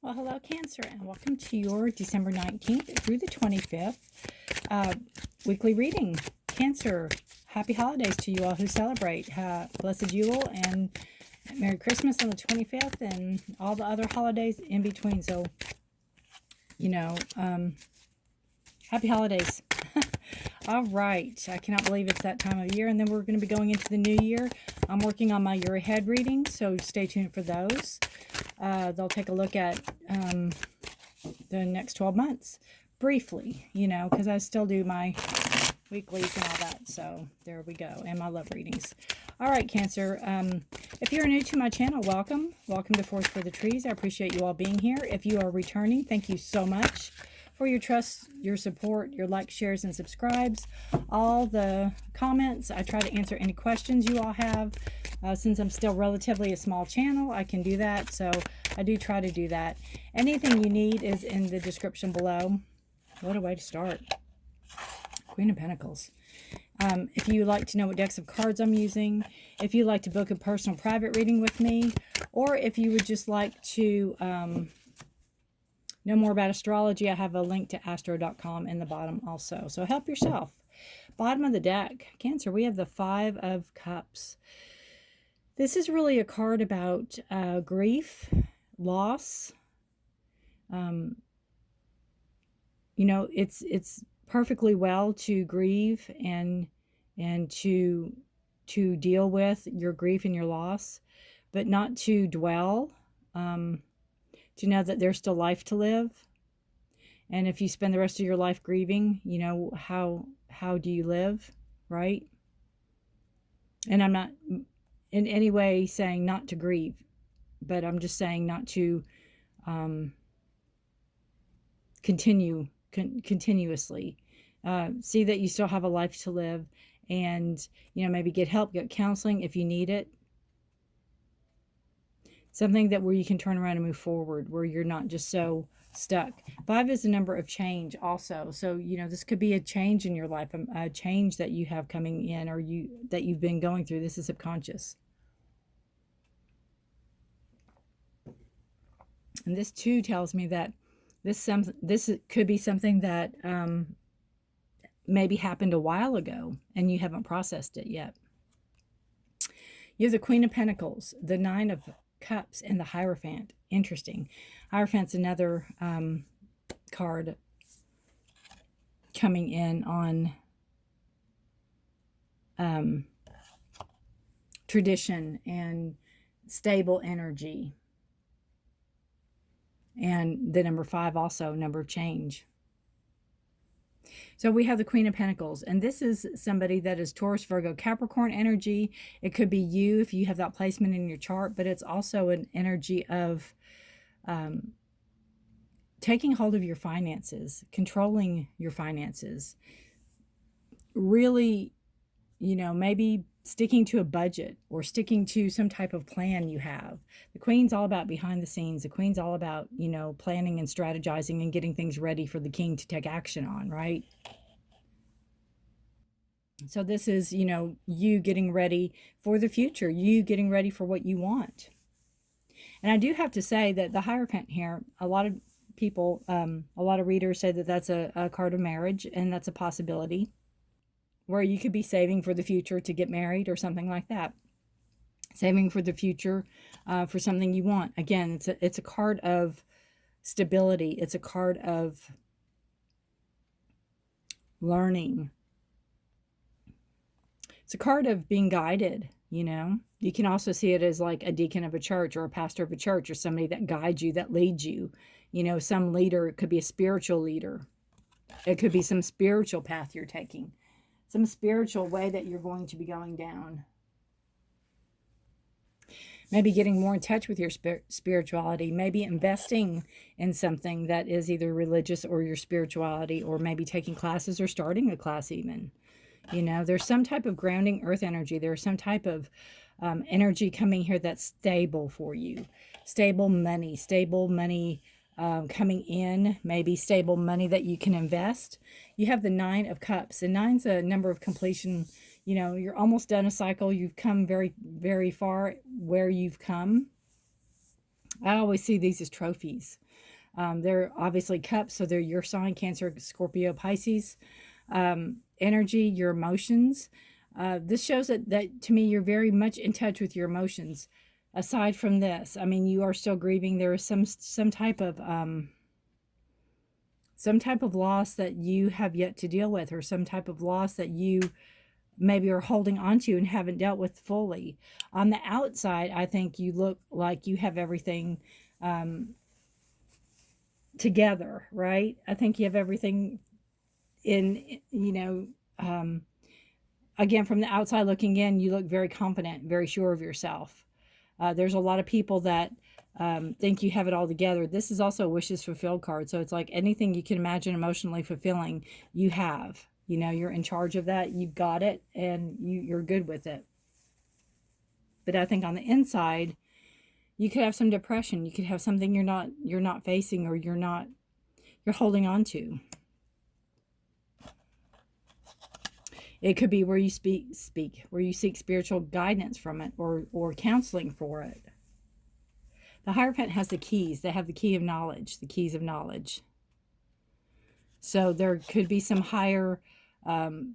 Well, hello, Cancer, and welcome to your December 19th through the 25th weekly reading. Cancer, happy holidays to you all who celebrate. Blessed Yule and Merry Christmas on the 25th and all the other holidays in between. So, happy holidays. All right. I cannot believe it's that time of year. And then we're going to be going into the new year. I'm working on my year ahead reading, so stay tuned for those. They'll take a look at the next 12 months briefly, because I still do my weeklies and all that. So there we go. And my love readings. All right, Cancer. If you're new to my channel, welcome. Welcome to Forest for the Trees. I appreciate you all being here. If you are returning, thank you so much for your trust, your support, your likes, shares, and subscribes, all the comments. I try to answer any questions you all have. Since I'm still relatively a small channel, I can do that. So I do try to do that. Anything you need is in the description below. What a way to start. Queen of Pentacles. If you like to know what decks of cards I'm using, if you'd like to book a personal private reading with me, or if you would just like to know more about astrology, I have a link to astro.com in the bottom also. So help yourself. Bottom of the deck, Cancer, we have the Five of Cups. This is really a card about grief, loss. It's perfectly well to grieve and to deal with your grief and your loss, but not to dwell. To know that there's still life to live. And if you spend the rest of your life grieving, how do you live, right? And I'm not in any way saying not to grieve, but I'm just saying not to continuously. See that you still have a life to live, and maybe get help, get counseling if you need it. Something that where you can turn around and move forward, where you're not just so stuck. 5 is the number of change also. So, this could be a change in your life, a change that you have coming in, or that you've been going through. This is subconscious. And this too tells me that this could be something that maybe happened a while ago and you haven't processed it yet. You have the Queen of Pentacles, the Nine of Cups, and the Hierophant. Interesting. Hierophant's another card coming in on tradition and stable energy. And the number 5 also, number of change. So we have the Queen of Pentacles, and this is somebody that is Taurus, Virgo, Capricorn energy. It could be you if you have that placement in your chart, but it's also an energy of taking hold of your finances, controlling your finances, really, maybe sticking to a budget or sticking to some type of plan you have. The Queen's all about behind the scenes. The Queen's all about, planning and strategizing and getting things ready for the King to take action on, right? So this is, you getting ready for the future, you getting ready for what you want. And I do have to say that the Hierophant here, a lot of people, a lot of readers say that that's a card of marriage, and that's a possibility, where you could be saving for the future to get married or something like that. Saving for the future for something you want. Again, it's a card of stability. It's a card of learning. It's a card of being guided, You can also see it as like a deacon of a church or a pastor of a church, or somebody that guides you, that leads you. Some leader. It could be a spiritual leader. It could be some spiritual path you're taking. Some spiritual way that you're going to be going down. Maybe getting more in touch with your spirituality. Maybe investing in something that is either religious or your spirituality, or maybe taking classes or starting a class even. There's some type of grounding earth energy. There's some type of energy coming here that's stable for you. Stable money coming in, maybe stable money that you can invest. You have the Nine of Cups, and 9's a number of completion. You're almost done a cycle. You've come very, very far where you've come. I always see these as trophies. They're obviously cups, so they're your sign, Cancer, Scorpio, Pisces. Energy, your emotions. This shows that to me, you're very much in touch with your emotions. Aside from this, I mean, you are still grieving. There is some type of loss that you have yet to deal with, or some type of loss that you maybe are holding on to and haven't dealt with fully. On the outside, I think you look like you have everything together, right? I think you have everything in, again, from the outside looking in, you look very confident, very sure of yourself. There's a lot of people that think you have it all together. This is also a wishes fulfilled card. So it's like anything you can imagine emotionally fulfilling, you have. You're in charge of that. You've got it, and you're good with it. But I think on the inside, you could have some depression. You could have something you're not facing, or you're holding on to. It could be where you where you seek spiritual guidance from it, or counseling for it. The Hierophant has the keys. They have the key of knowledge, the keys of knowledge. So there could be some higher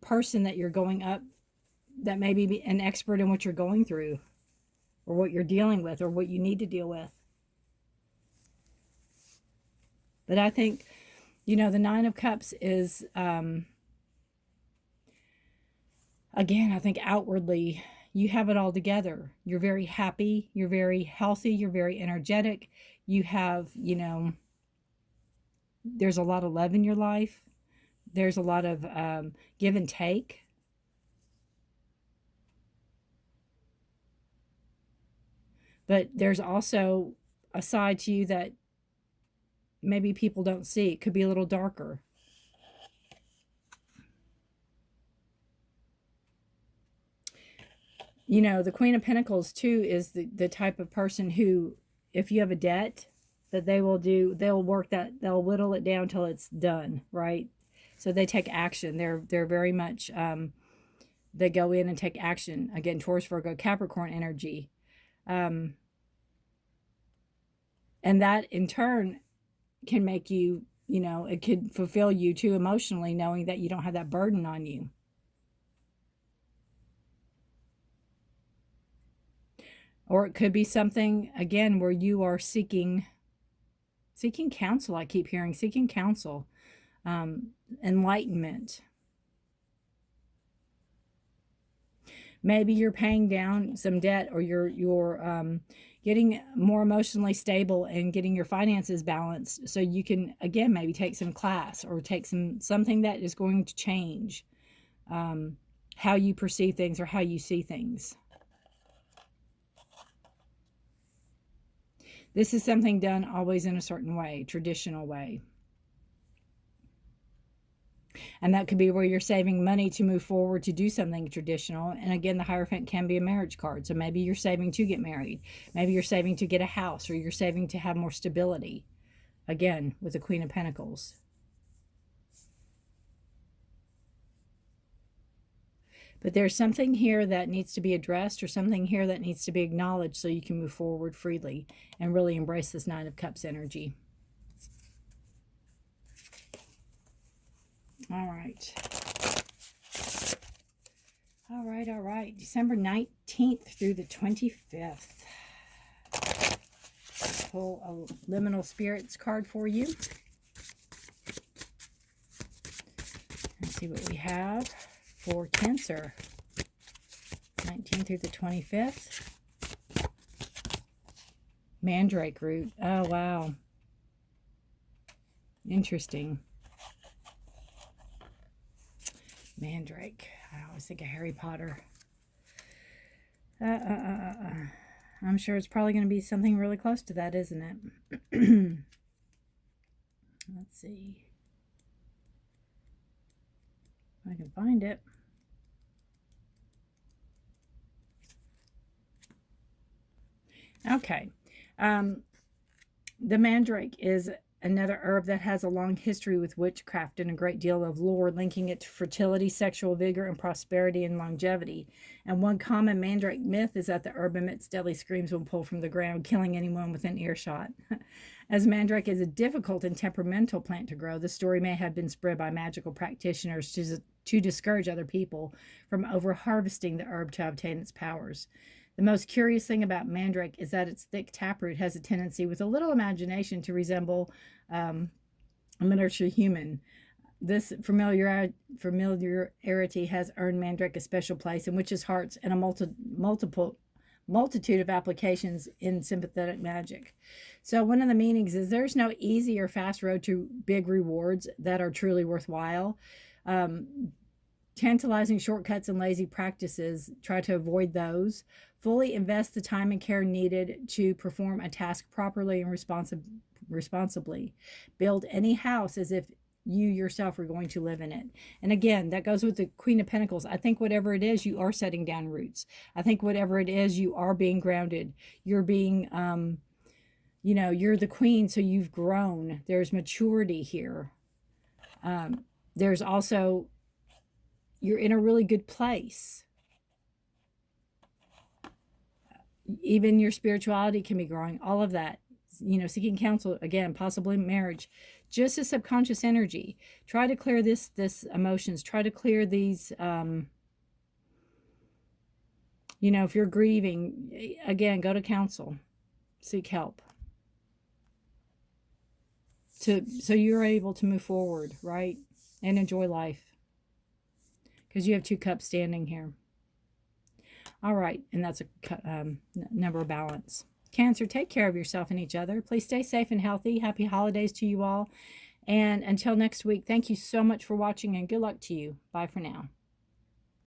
person that you're going up, that may be an expert in what you're going through, or what you're dealing with, or what you need to deal with. But I think, the Nine of Cups is, again, I think outwardly, you have it all together. You're very happy. You're very healthy. You're very energetic. You have, there's a lot of love in your life. There's a lot of give and take. But there's also a side to you that maybe people don't see. It could be a little darker. The Queen of Pentacles, too, is the type of person who, if you have a debt, that they'll work that, they'll whittle it down till it's done, right? So they take action. They're very much, they go in and take action. Again, Taurus, Virgo, Capricorn energy. And that, in turn, can make you, it could fulfill you, too, emotionally, knowing that you don't have that burden on you. Or it could be something, again, where you are seeking counsel. I keep hearing seeking counsel, enlightenment. Maybe you're paying down some debt, or you're getting more emotionally stable and getting your finances balanced, so you can, again, maybe take some class, or take something that is going to change how you perceive things, or how you see things. This is something done always in a certain way, traditional way. And that could be where you're saving money to move forward to do something traditional. And again, the Hierophant can be a marriage card. So maybe you're saving to get married. Maybe you're saving to get a house, or you're saving to have more stability. Again, with the Queen of Pentacles. But there's something here that needs to be addressed, or something here that needs to be acknowledged, so you can move forward freely and really embrace this Nine of Cups energy. All right. All right. December 19th through the 25th. Pull a Liminal Spirits card for you. Let's see what we have for Cancer. 19th through the 25th. Mandrake root. Oh, wow. Interesting. Mandrake. I always think of Harry Potter. I'm sure it's probably going to be something really close to that, isn't it? Let's see if I can find it. Okay. The Mandrake is another herb that has a long history with witchcraft and a great deal of lore linking it to fertility, sexual vigor, and prosperity and longevity. And one common mandrake myth is that the herb emits deadly screams when pulled from the ground, killing anyone within earshot. As mandrake is a difficult and temperamental plant to grow, the story may have been spread by magical practitioners to discourage other people from over-harvesting the herb to obtain its powers. The most curious thing about mandrake is that its thick taproot has a tendency, with a little imagination, to resemble a miniature human. This familiarity has earned mandrake a special place in witches' hearts and a multitude of applications in sympathetic magic. So one of the meanings is there's no easy or fast road to big rewards that are truly worthwhile. Tantalizing shortcuts and lazy practices, try to avoid those. Fully invest the time and care needed to perform a task properly and responsibly. Build any house as if you yourself are going to live in it. And again, that goes with the Queen of Pentacles. I think whatever it is, you are setting down roots. I think whatever it is, you are being grounded. You're being, you're the queen, so you've grown. There's maturity here. There's also, you're in a really good place. Even your spirituality can be growing. All of that, seeking counsel, again, possibly marriage, just a subconscious energy. Try to clear this emotions. Try to clear these, if you're grieving, again, go to counsel, seek help. So you're able to move forward, right? And enjoy life. Because you have 2 cups standing here. All right, and that's a number of balance. Cancer, take care of yourself and each other. Please stay safe and healthy. Happy holidays to you all. And until next week, thank you so much for watching and good luck to you. Bye for now.